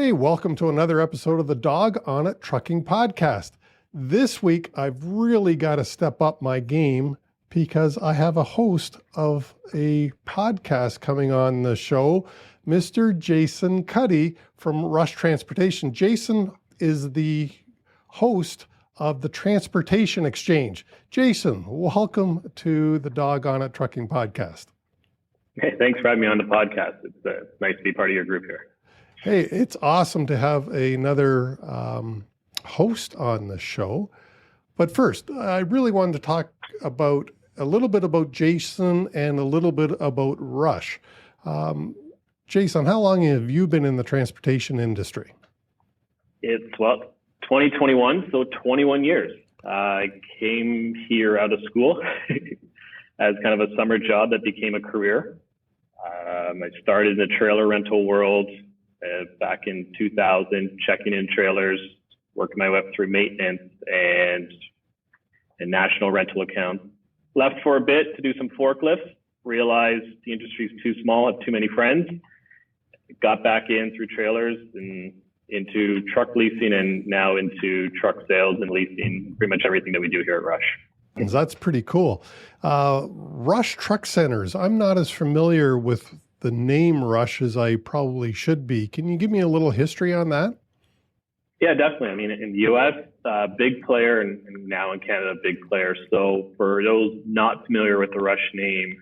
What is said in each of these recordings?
Hey, welcome to another episode of the Dawg on It Trucking Podcast. This week, I've really got to step up my game because I have a host of a podcast coming on the show, Mr. Jason Cuddy from Rush Transportation. Jason is the host of the Transportation Exchange. Jason, welcome to the Dawg on It Trucking Podcast. Hey, thanks for having me on the podcast. It's nice to be part of your group here. Hey, it's awesome to have another host on the show. But first, I really wanted to talk about a little bit about Jason and a little bit about Rush. Jason, how long have you been in the transportation industry? It's 2021, so 21 years. I came here out of school as kind of a summer job that became a career. I started in the trailer rental world back in 2000, checking in trailers, working my way up through maintenance and national rental accounts. Left for a bit to do some forklifts, realized the industry's too small, have too many friends. Got back in through trailers and into truck leasing and now into truck sales and leasing, pretty much everything that we do here at Rush. That's pretty cool. Rush Truck Centers, I'm not as familiar with the name Rush as I probably should be. Can you give me a little history on that? Yeah, definitely. I mean, in the U.S., big player, and now in Canada, big player. So for those not familiar with the Rush name,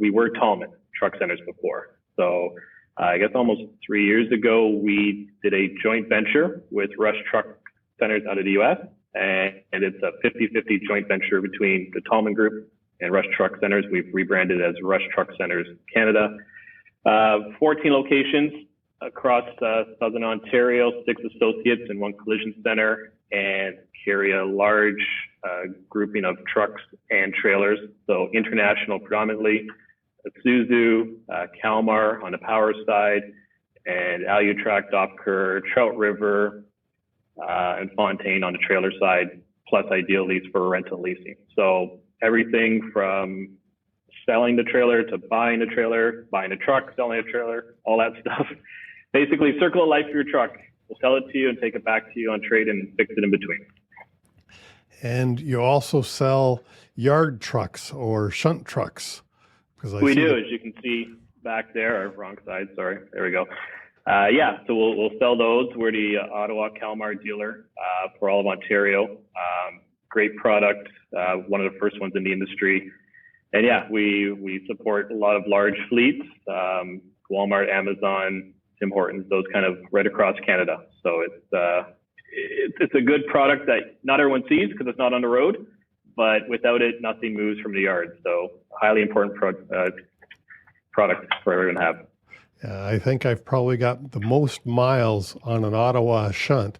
we were Tallman Truck Centers before. So I guess almost 3 years ago, we did a joint venture with Rush Truck Centers out of the U.S., and it's a 50-50 joint venture between the Tallman Group and Rush Truck Centers. We've rebranded as Rush Truck Centers Canada. 14 locations across Southern Ontario, 6 associates and 1 collision center, and carry a large grouping of trucks and trailers. So international predominantly, Isuzu, Kalmar on the power side, and Alutrac, Docker, Trout River, and Fontaine on the trailer side, plus Ideal Lease for rental leasing. So everything from selling the trailer to buying a trailer, buying a truck, selling a trailer, all that stuff. Basically, circle of life for your truck. We'll sell it to you and take it back to you on trade and fix it in between. And you also sell yard trucks or shunt trucks. We do, as you can see back there, or wrong side, sorry. There we go. So we'll sell those. We're the Ottawa Kalmar dealer for all of Ontario. Great product, one of the first ones in the industry. And yeah, we support a lot of large fleets, Walmart, Amazon, Tim Hortons, those kind of right across Canada. So it's a good product that not everyone sees because it's not on the road, but without it, nothing moves from the yard. So highly important product for everyone to have. Yeah, I think I've probably got the most miles on an Ottawa shunt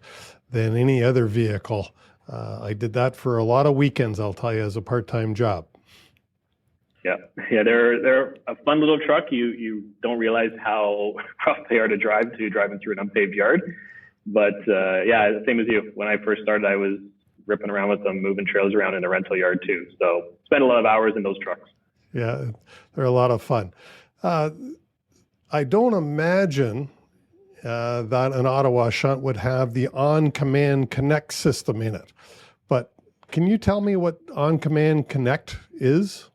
than any other vehicle. I did that for a lot of weekends, I'll tell you, as a part-time job. Yeah, they're a fun little truck. You don't realize how rough they are to drive driving through an unpaved yard. But same as you. When I first started, I was ripping around with them, moving trailers around in the rental yard too. So spent a lot of hours in those trucks. Yeah, they're a lot of fun. I don't imagine that an Ottawa shunt would have the On-Command Connect system in it. But can you tell me what On-Command Connect is?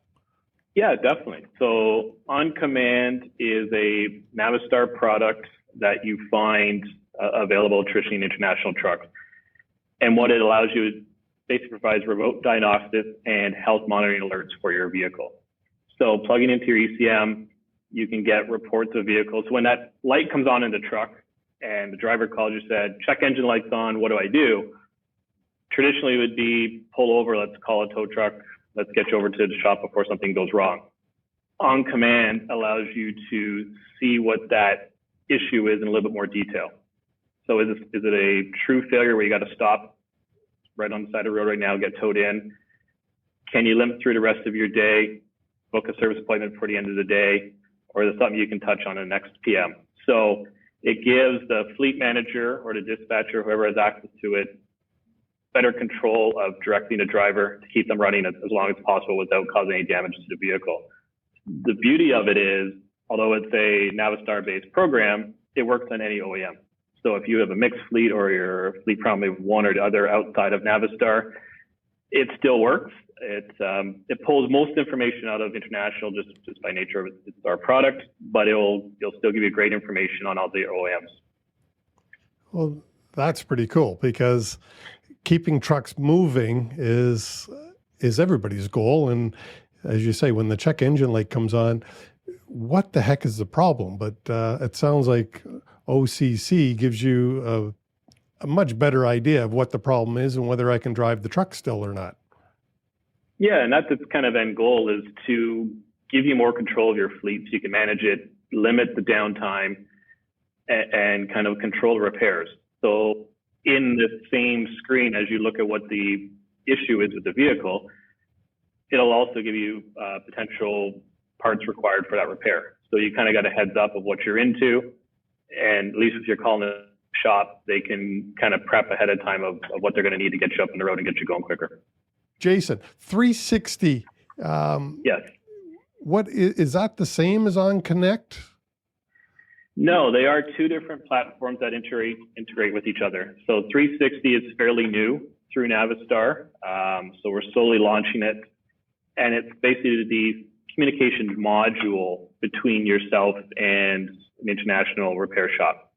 Yeah, definitely. So On-Command is a Navistar product that you find available traditionally in international trucks. And what it allows you is basically provides remote diagnostics and health monitoring alerts for your vehicle. So plugging into your ECM, you can get reports of vehicles. So when that light comes on in the truck and the driver calls you, said, check engine lights on, what do I do? Traditionally it would be pull over, let's call a tow truck, let's get you over to the shop before something goes wrong. On-Command allows you to see what that issue is in a little bit more detail. So is it a true failure where you got to stop right on the side of the road right now, get towed in? Can you limp through the rest of your day, book a service appointment for the end of the day, or is it something you can touch on the next PM? So it gives the fleet manager or the dispatcher, whoever has access to it, better control of directing the driver to keep them running as long as possible without causing any damage to the vehicle. The beauty of it is, although it's a Navistar-based program, it works on any OEM. So if you have a mixed fleet or your fleet probably one or the other outside of Navistar, it still works. It pulls most information out of international just by nature of it's our product, but it'll still give you great information on all the OEMs. Well, that's pretty cool because keeping trucks moving is everybody's goal. And as you say, when the check engine light comes on, what the heck is the problem? But it sounds like OCC gives you a much better idea of what the problem is and whether I can drive the truck still or not. Yeah, and that's its kind of end goal, is to give you more control of your fleet so you can manage it, limit the downtime, and kind of control the repairs. So in the same screen, as you look at what the issue is with the vehicle, it'll also give you potential parts required for that repair. So you kind of got a heads up of what you're into, and at least if you're calling a shop, they can kind of prep ahead of time of what they're going to need to get you up on the road and get you going quicker. Jason, 360. Yes. What is that the same as on Connect? No, they are two different platforms that integrate with each other. So 360 is fairly new through Navistar. So we're slowly launching it. And it's basically the communications module between yourself and an international repair shop.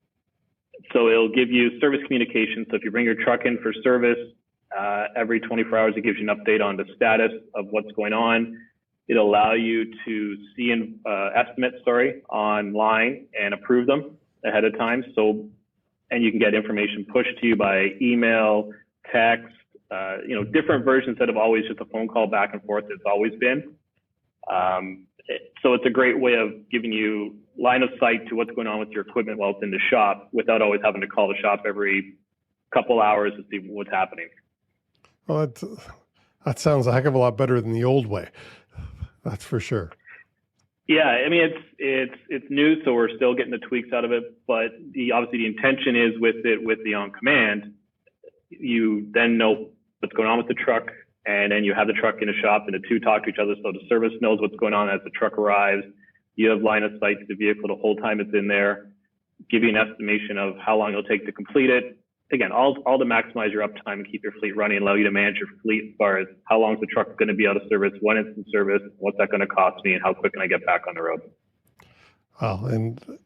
So it'll give you service communication. So if you bring your truck in for service, every 24 hours, it gives you an update on the status of what's going on. It'll allow you to see estimates, online and approve them ahead of time. So, and you can get information pushed to you by email, text, different versions that have always just a phone call back and forth. It's always been. So it's a great way of giving you line of sight to what's going on with your equipment while it's in the shop without always having to call the shop every couple hours to see what's happening. Well, that sounds a heck of a lot better than the old way. That's for sure. Yeah, I mean it's new, so we're still getting the tweaks out of it. But obviously the intention is with the on command, you then know what's going on with the truck, and then you have the truck in a shop, and the two talk to each other, so the service knows what's going on as the truck arrives. You have line of sight to the vehicle the whole time it's in there, give you an estimation of how long it'll take to complete it. Again, all to maximize your uptime and keep your fleet running, allow you to manage your fleet as far as how long is the truck going to be out of service, when it's in service, what's that going to cost me, and how quick can I get back on the road. Wow. And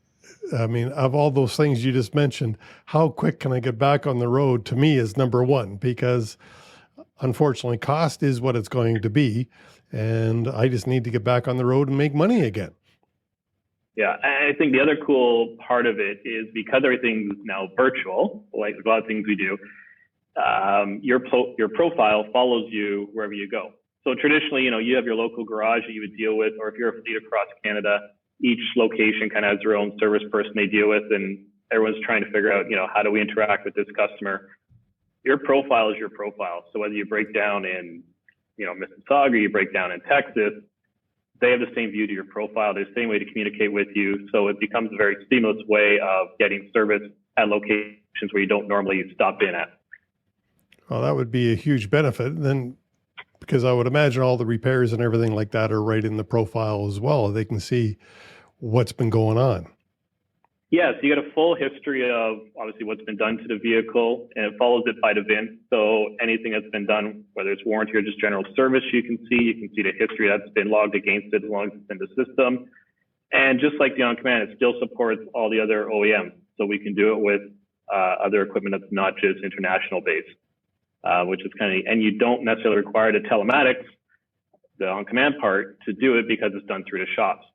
I mean, of all those things you just mentioned, how quick can I get back on the road to me is number one, because unfortunately cost is what it's going to be. And I just need to get back on the road and make money again. Yeah, I think the other cool part of it is because everything's now virtual, like a lot of things we do, your profile follows you wherever you go. So traditionally, you have your local garage that you would deal with, or if you're a fleet across Canada, each location kind of has their own service person they deal with, and everyone's trying to figure out, how do we interact with this customer? Your profile is your profile. So whether you break down in, Mississauga, or you break down in Texas, they have the same view to your profile. There's the same way to communicate with you. So it becomes a very seamless way of getting service at locations where you don't normally stop in at. Well, that would be a huge benefit then, because I would imagine all the repairs and everything like that are right in the profile as well. They can see what's been going on. Yeah, so you get a full history of obviously what's been done to the vehicle, and it follows it by the VIN. So anything that's been done, whether it's warranty or just general service, you can see the history that's been logged against it as long as it's in the system. And just like the on command, it still supports all the other OEMs. So we can do it with other equipment that's not just international based, which is and you don't necessarily require the telematics, the on command part, to do it because it's done through the shops.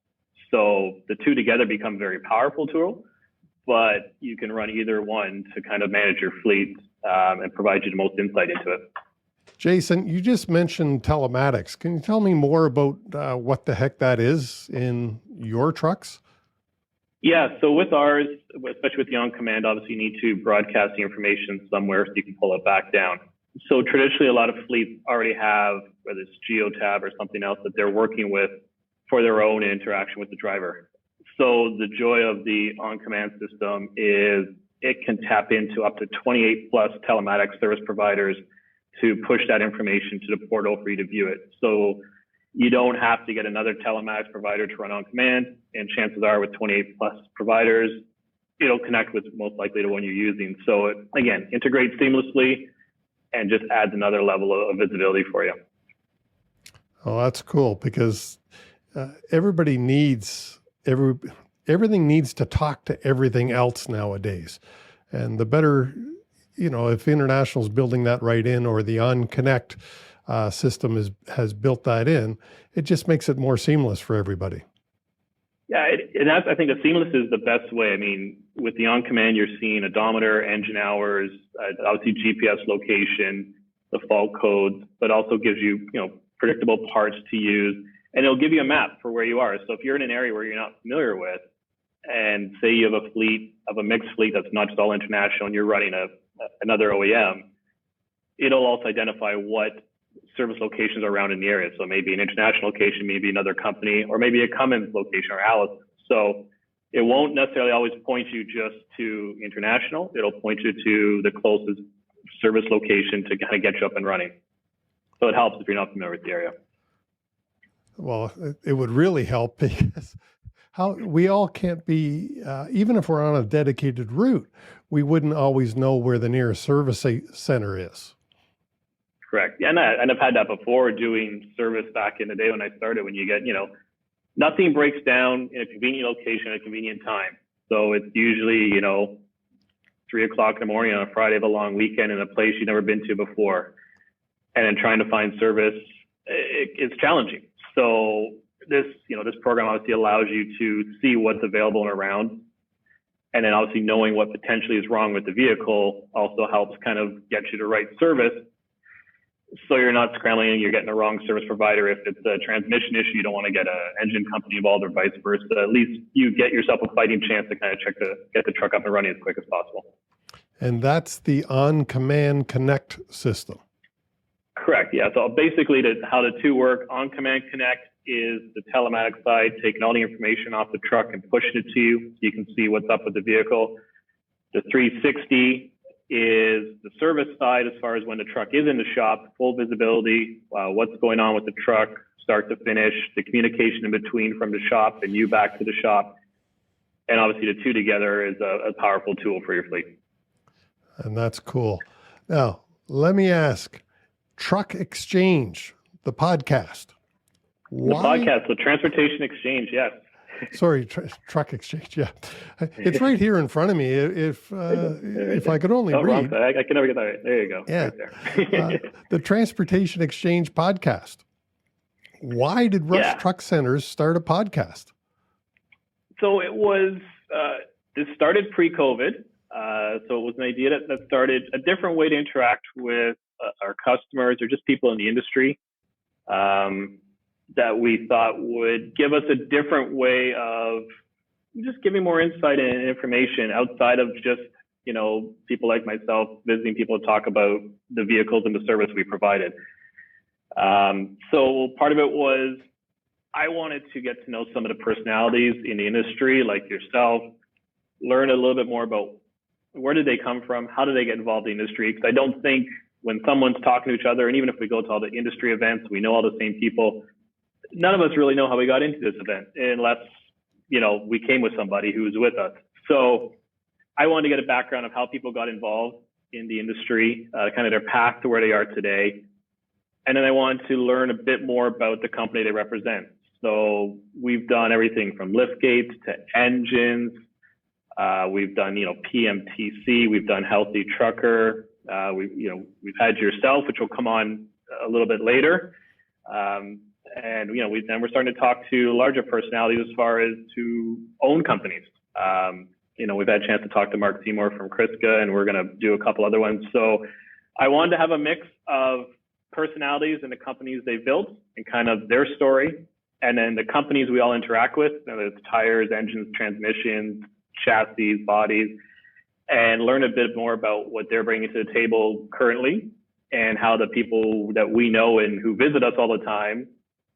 So the two together become a very powerful tool, but you can run either one to kind of manage your fleet and provide you the most insight into it. Jason, you just mentioned telematics. Can you tell me more about what the heck that is in your trucks? Yeah, so with ours, especially with the on command, obviously you need to broadcast the information somewhere so you can pull it back down. So traditionally, a lot of fleets already have, whether it's GeoTab or something else that they're working with for their own interaction with the driver. So the joy of the on-command system is it can tap into up to 28 plus telematics service providers to push that information to the portal for you to view it. So you don't have to get another telematics provider to run on command. And chances are with 28 plus providers, it'll connect with most likely the one you're using. So it, again, integrates seamlessly and just adds another level of visibility for you. Oh, that's cool, because everybody needs everything needs to talk to everything else nowadays. And the better, if International's building that right in, or the OnConnect system has built that in, it just makes it more seamless for everybody. Yeah, and that's, I think the seamless is the best way. I mean, with the on command, you're seeing odometer, engine hours, obviously GPS location, the fault codes, but also gives you, predictable parts to use, and it'll give you a map for where you are. So if you're in an area where you're not familiar with, and say you have a mixed fleet that's not just all international, and you're running another OEM, it'll also identify what service locations are around in the area. So maybe an international location, maybe another company, or maybe a Cummins location or Allison. So it won't necessarily always point you just to international. It'll point you to the closest service location to kind of get you up and running. So it helps if you're not familiar with the area. Well, it would really help, because we all can't be, even if we're on a dedicated route, we wouldn't always know where the nearest service center is. Correct. Yeah, and I've had that before doing service back in the day when I started, when you get, nothing breaks down in a convenient location at a convenient time. So it's usually, 3:00 in the morning on a Friday of a long weekend in a place you've never been to before. And then trying to find service, it's challenging. So this program obviously allows you to see what's available and around. And then obviously knowing what potentially is wrong with the vehicle also helps kind of get you the right service. So you're not scrambling and you're getting the wrong service provider. If it's a transmission issue, you don't want to get an engine company involved, or vice versa. At least you get yourself a fighting chance to kind of get the truck up and running as quick as possible. And that's the On-Command Connect system. Correct. Yeah. So basically, how the two work: On-Command Connect is the telematics side, taking all the information off the truck and pushing it to you so you can see what's up with the vehicle. The 360 is the service side, as far as when the truck is in the shop, full visibility, what's going on with the truck, start to finish, the communication in between from the shop and you back to the shop. And obviously the two together is a powerful tool for your fleet. And that's cool. Now, let me ask, Truck Exchange, the podcast. Why? The podcast, the Transportation Exchange, yes. Sorry, Truck Exchange. Yeah, it's right here in front of me. If I could only read, I can never get that right. There you go. Yeah, right there. The Transportation Exchange podcast. Why did Rush Truck Centers start a podcast? So it was. This started pre-COVID. So it was an idea that started a different way to interact with our customers or just people in the industry. That we thought would give us a different way of just giving more insight and information outside of just, people like myself visiting people to talk about the vehicles and the service we provided. So part of it was I wanted to get to know some of the personalities in the industry, like yourself, learn a little bit more about where did they come from, how did they get involved in the industry? Because I don't think when someone's talking to each other, and even if we go to all the industry events, we know all the same people. None of us really know how we got into this event unless, we came with somebody who was with us. So I wanted to get a background of how people got involved in the industry, kind of their path to where they are today. And then I wanted to learn a bit more about the company they represent. So we've done everything from lift gates to engines. We've done, PMTC. We've done Healthy Trucker. We've had yourself, which will come on a little bit later. And we're starting to talk to larger personalities as far as to own companies. We've had a chance to talk to Mark Seymour from Kriska, and we're going to do a couple other ones. So I wanted to have a mix of personalities and the companies they built and kind of their story, and then the companies we all interact with, whether it's tires, engines, transmissions, chassis, bodies, and learn a bit more about what they're bringing to the table currently and how the people that we know and who visit us all the time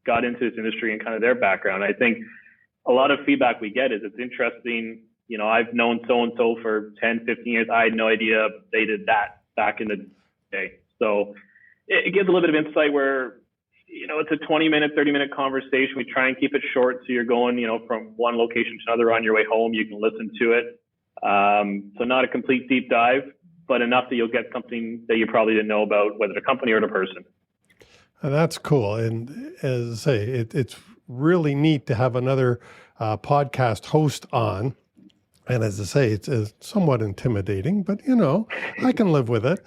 got into this industry and kind of their background. I think a lot of feedback we get is it's interesting. I've known so-and-so for 10, 15 years. I had no idea they did that back in the day. So it gives a little bit of insight where, it's a 20-minute, 30-minute conversation. We try and keep it short. So you're going, from one location to another on your way home. You can listen to it. So not a complete deep dive, but enough that you'll get something that you probably didn't know about, whether the company or the person. And that's cool. And as I say, it's really neat to have another podcast host on. And as I say, it's somewhat intimidating, but I can live with it.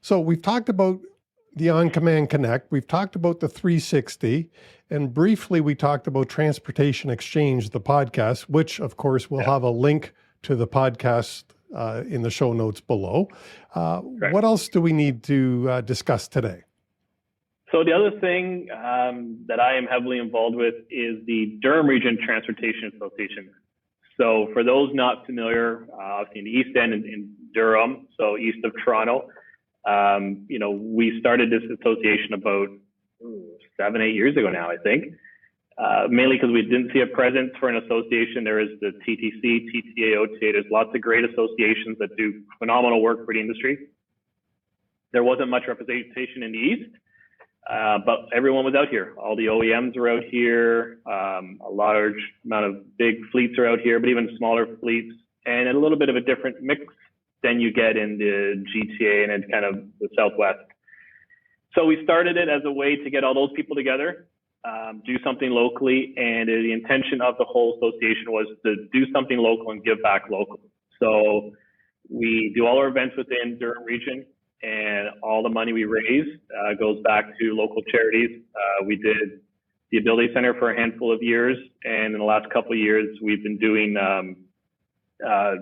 So we've talked about the On Command Connect. We've talked about the 360, and briefly we talked about Transportation Exchange, the podcast, which of course will have a link to the podcast in the show notes below. What else do we need to discuss today? So the other thing that I am heavily involved with is the Durham Region Transportation Association. So for those not familiar, obviously in the East End in Durham, so east of Toronto, we started this association about 7-8 years ago now, I think, mainly because we didn't see a presence for an association. There is the TTC, TTA, OTA. There's lots of great associations that do phenomenal work for the industry. There wasn't much representation in the East. But everyone was out here. All the OEMs were out here. A large amount of big fleets are out here, but even smaller fleets, and a little bit of a different mix than you get in the GTA and in kind of the Southwest. So we started it as a way to get all those people together, do something locally, and the intention of the whole association was to do something local and give back local. So we do all our events within Durham Region, and all the money we raise goes back to local charities. We did the Ability Center for a handful of years, and in the last couple of years, we've been doing a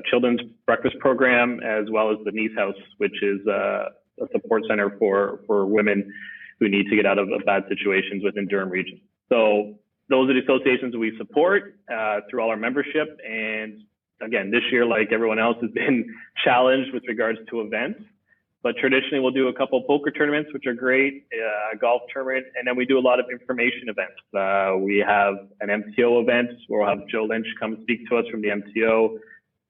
children's breakfast program, as well as the Niece House, which is a support center for women who need to get out of bad situations within Durham Region. So those are the associations we support through all our membership. And again, this year, like everyone else, has been challenged with regards to events. But traditionally, we'll do a couple of poker tournaments, which are great, a golf tournament, and then we do a lot of information events. We have an MTO event where we'll have Joe Lynch come speak to us from the MTO.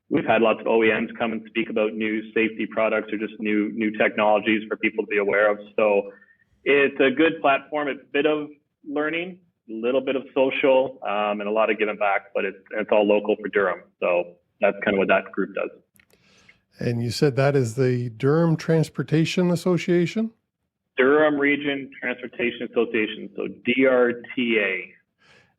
We've had lots of OEMs come and speak about new safety products or just new technologies for people to be aware of. So it's a good platform. It's a bit of learning, a little bit of social, and a lot of giving back, but it's all local for Durham. So that's kind of what that group does. And you said that is the Durham Transportation Association? Durham Region Transportation Association, so DRTA.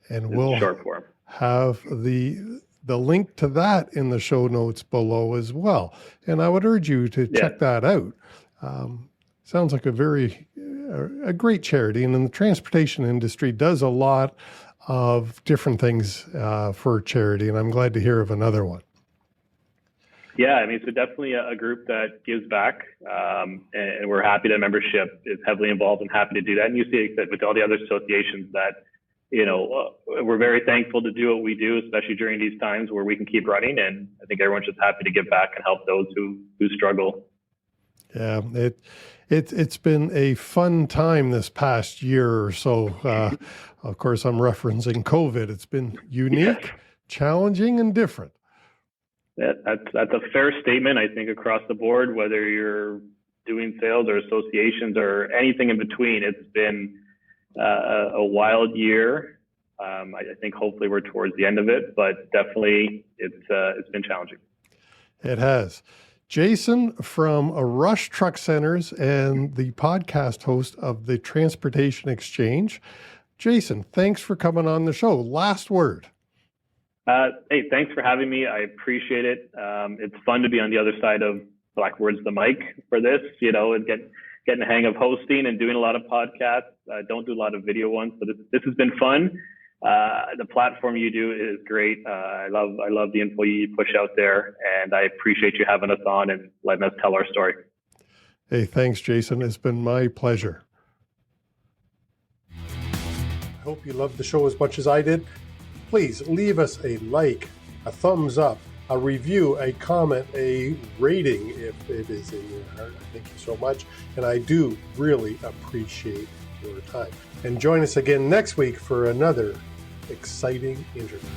And we'll short form. Have the link to that in the show notes below as well. And I would urge you to check that out. Sounds like a great charity. And in the transportation industry does a lot of different things for charity. And I'm glad to hear of another one. Yeah, I mean, so definitely a group that gives back, and we're happy that membership is heavily involved and happy to do that. And you see that with all the other associations that, we're very thankful to do what we do, especially during these times where we can keep running. And I think everyone's just happy to give back and help those who struggle. Yeah, it's been a fun time this past year or so. Of course, I'm referencing COVID. It's been unique, challenging, and different. That's a fair statement, I think, across the board, whether you're doing sales or associations or anything in between. It's been a wild year. I think hopefully we're towards the end of it, but definitely it's been challenging. It has. Jason from Rush Truck Centers and the podcast host of the Transportation Exchange. Jason, thanks for coming on the show. Last word. Hey, thanks for having me. I appreciate it. It's fun to be on the other side of the mic for this, and getting the hang of hosting and doing a lot of podcasts. I don't do a lot of video ones, so this has been fun. The platform you do is great. I love the info you push out there, and I appreciate you having us on and letting us tell our story. Hey, thanks, Jason. It's been my pleasure. I hope you loved the show as much as I did. Please leave us a like, a thumbs up, a review, a comment, a rating if it is in your heart. Thank you so much. And I do really appreciate your time. And join us again next week for another exciting interview.